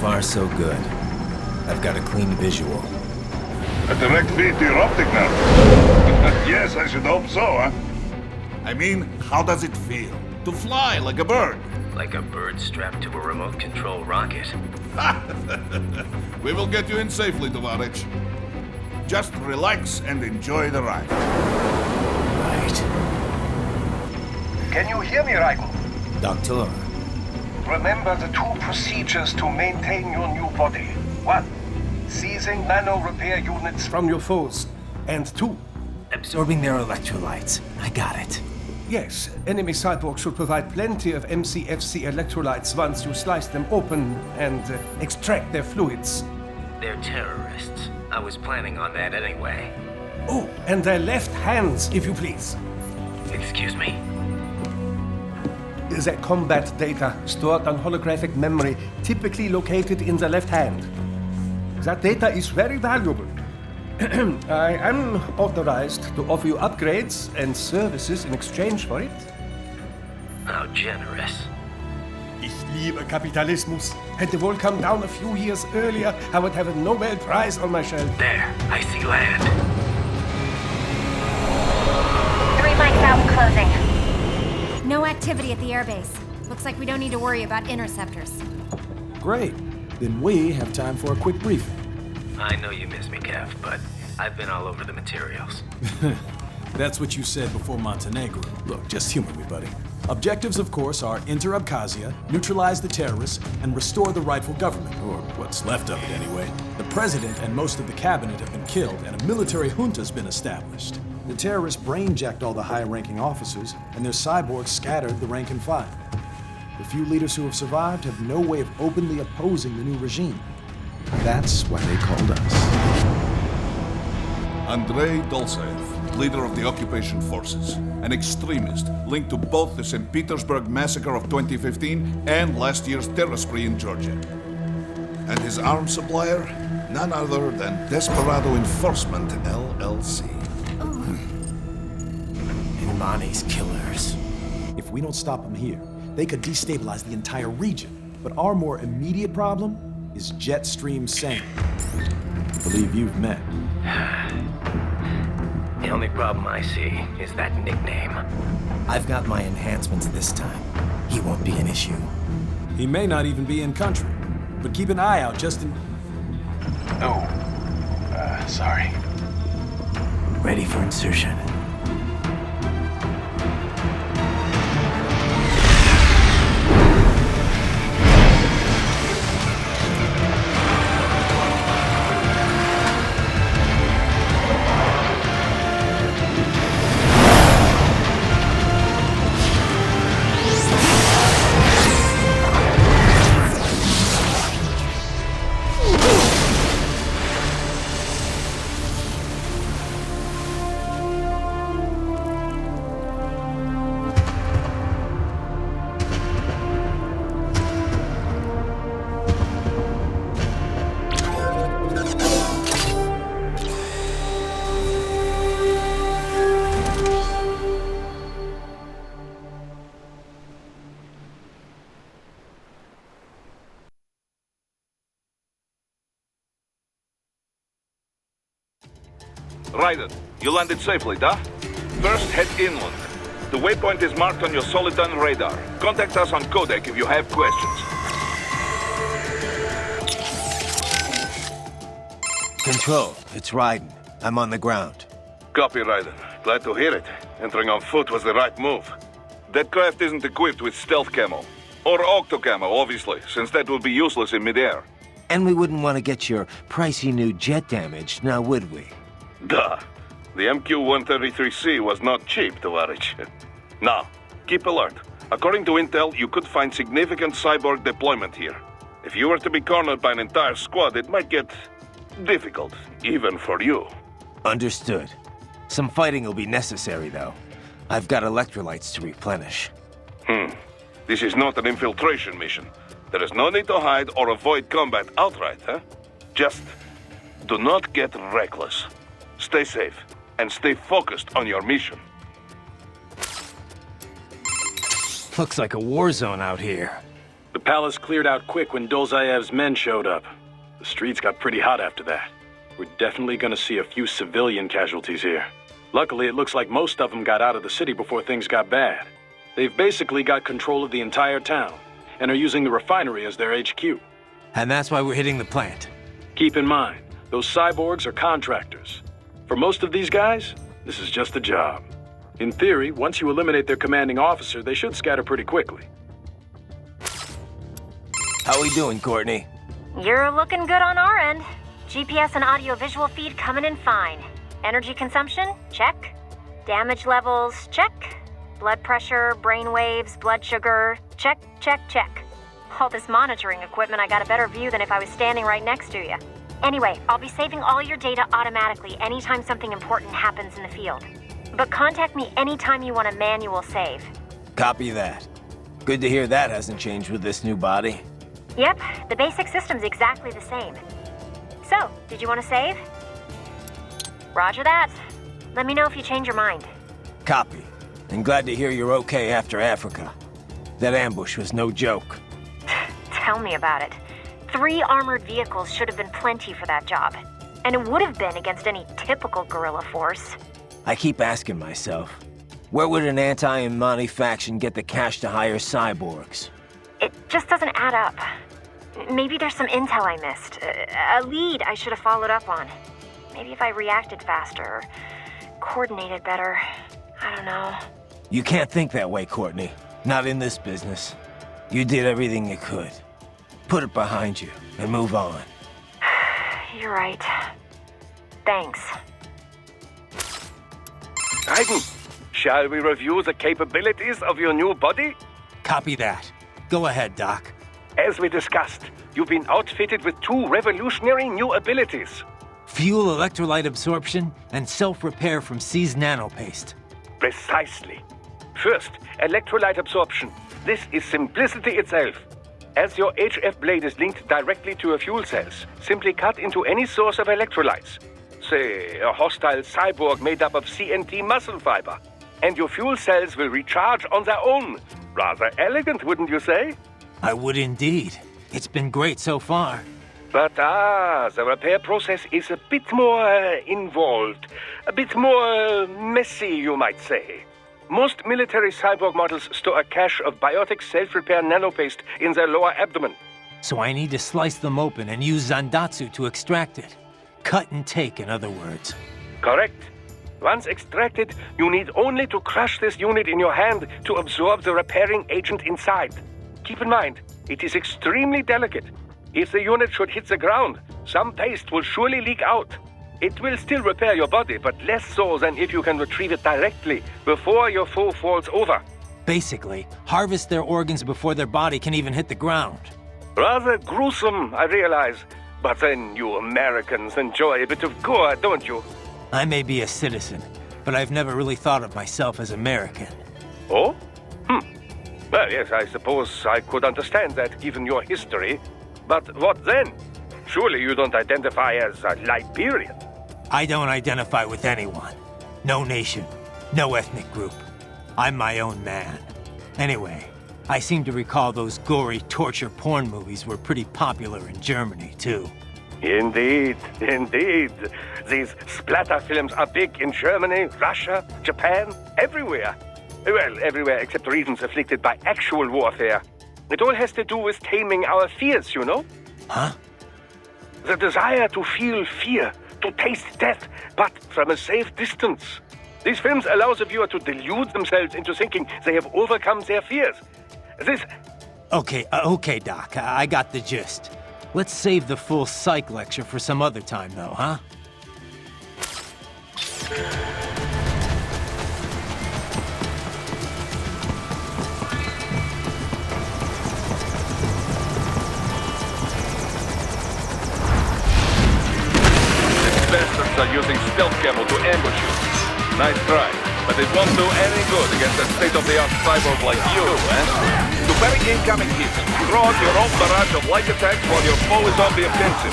far, so good. I've got a clean visual. A direct feed to your optic nerve. Yes, I should hope so, huh? I mean, how does it feel? To fly like a bird? Like a bird strapped to a remote control rocket. We will get you in safely, Tovarich. Just relax and enjoy the ride. Right. Can you hear me, Raiko? Doctor. Remember the two procedures to maintain your new body. 1. Seizing nano-repair units from your foes. And 2. Absorbing their electrolytes. I got it. Yes, enemy cyborgs should provide plenty of MCFC electrolytes once you slice them open and extract their fluids. They're terrorists. I was planning on that anyway. Oh, and their left hands, if you please. Excuse me? The combat data stored on holographic memory, typically located in the left hand. That data is very valuable. I am authorized to offer you upgrades and services in exchange for it. How generous. Ich liebe Kapitalismus. Had the world come down a few years earlier, I would have a Nobel Prize on my shelf. There, I see land. 3 mics out, closing. No activity at the airbase. Looks like we don't need to worry about interceptors. Great. Then we have time for a quick briefing. I know you miss me, Kev, but I've been all over the materials. That's what you said before Montenegro. Look, just humor me, buddy. Objectives, of course, are enter Abkhazia, neutralize the terrorists, and restore the rightful government, or what's left of it anyway. The president and most of the cabinet have been killed, and a military junta's been established. The terrorists brain-jacked all the high-ranking officers, and their cyborgs scattered the rank and file. The few leaders who have survived have no way of openly opposing the new regime. That's why they called us. Andrei Dolzaev, leader of the occupation forces, an extremist linked to both the St. Petersburg massacre of 2015 and last year's terror spree in Georgia. And his arms supplier, none other than Desperado Enforcement, LLC. Imani's killers. If we don't stop them here, they could destabilize the entire region. But our more immediate problem is Jetstream Sane. I believe you've met. The only problem I see is that nickname. I've got my enhancements this time. He won't be an issue. He may not even be in country, but keep an eye out just in... Sorry. Ready for insertion. Raiden, you landed safely, da? First, head inland. The waypoint is marked on your Soliton radar. Contact us on Codec if you have questions. Control, it's Raiden. I'm on the ground. Copy, Raiden. Glad to hear it. Entering on foot was the right move. That craft isn't equipped with stealth camo. Or octo camo, obviously, since that will be useless in midair. And we wouldn't want to get your pricey new jet damaged, now would we? Duh. The MQ-133C was not cheap, Tovarich. Now, keep alert. According to intel, you could find significant cyborg deployment here. If you were to be cornered by an entire squad, it might get difficult, even for you. Understood. Some fighting will be necessary, though. I've got electrolytes to replenish. This is not an infiltration mission. There is no need to hide or avoid combat outright, huh? Just do not get reckless. Stay safe, and stay focused on your mission. Looks like a war zone out here. The palace cleared out quick when Dolzayev's men showed up. The streets got pretty hot after that. We're definitely gonna see a few civilian casualties here. Luckily, it looks like most of them got out of the city before things got bad. They've basically got control of the entire town, and are using the refinery as their HQ. And that's why we're hitting the plant. Keep in mind, those cyborgs are contractors. For most of these guys, this is just a job. In theory, once you eliminate their commanding officer, they should scatter pretty quickly. How we doing, Courtney? You're looking good on our end. GPS and audio-visual feed coming in fine. Energy consumption? Check. Damage levels? Check. Blood pressure, brain waves, blood sugar? Check, check, check. All this monitoring equipment, I got a better view than if I was standing right next to you. Anyway, I'll be saving all your data automatically anytime something important happens in the field. But contact me anytime you want a manual save. Copy that. Good to hear that hasn't changed with this new body. Yep, the basic system's exactly the same. So, did you want to save? Roger that. Let me know if you change your mind. Copy. And glad to hear you're okay after Africa. That ambush was no joke. Tell me about it. 3 armored vehicles should have been plenty for that job. And it would have been against any typical guerrilla force. I keep asking myself, where would an anti-Imani faction get the cash to hire cyborgs? It just doesn't add up. Maybe there's some intel I missed. A lead I should have followed up on. Maybe if I reacted faster, coordinated better. I don't know. You can't think that way, Courtney. Not in this business. You did everything you could. Put it behind you and move on. You're right. Thanks. Raiden, shall we review the capabilities of your new body? Copy that. Go ahead, Doc. As we discussed, you've been outfitted with 2 revolutionary new abilities. Fuel electrolyte absorption and self-repair from seized nanopaste. Precisely. First, electrolyte absorption. This is simplicity itself. As your HF blade is linked directly to your fuel cells, simply cut into any source of electrolytes. Say, a hostile cyborg made up of CNT muscle fiber. And your fuel cells will recharge on their own. Rather elegant, wouldn't you say? I would indeed. It's been great so far. But the repair process is a bit more involved. A bit more messy, you might say. Most military cyborg models store a cache of biotic self-repair nanopaste in their lower abdomen. So I need to slice them open and use Zandatsu to extract it. Cut and take, in other words. Correct. Once extracted, you need only to crush this unit in your hand to absorb the repairing agent inside. Keep in mind, it is extremely delicate. If the unit should hit the ground, some paste will surely leak out. It will still repair your body, but less so than if you can retrieve it directly before your foe falls over. Basically, harvest their organs before their body can even hit the ground. Rather gruesome, I realize. But then you Americans enjoy a bit of gore, don't you? I may be a citizen, but I've never really thought of myself as American. Oh? Well, yes, I suppose I could understand that given your history. But what then? Surely you don't identify as a Liberian. I don't identify with anyone. No nation, no ethnic group. I'm my own man. Anyway, I seem to recall those gory torture porn movies were pretty popular in Germany, too. Indeed, indeed. These splatter films are big in Germany, Russia, Japan, everywhere. Well, everywhere except regions afflicted by actual warfare. It all has to do with taming our fears, you know? Huh? The desire to feel fear, to taste death, but from a safe distance. These films allow the viewer to delude themselves into thinking they have overcome their fears. This... Okay, Doc, I got the gist. Let's save the full psych lecture for some other time, though, huh? Bastards are using stealth camo to ambush you. Nice try, but it won't do any good against a state-of-the-art cyborg like you, eh? To parry incoming hits, throw out your own barrage of light attacks while your foe is on the offensive.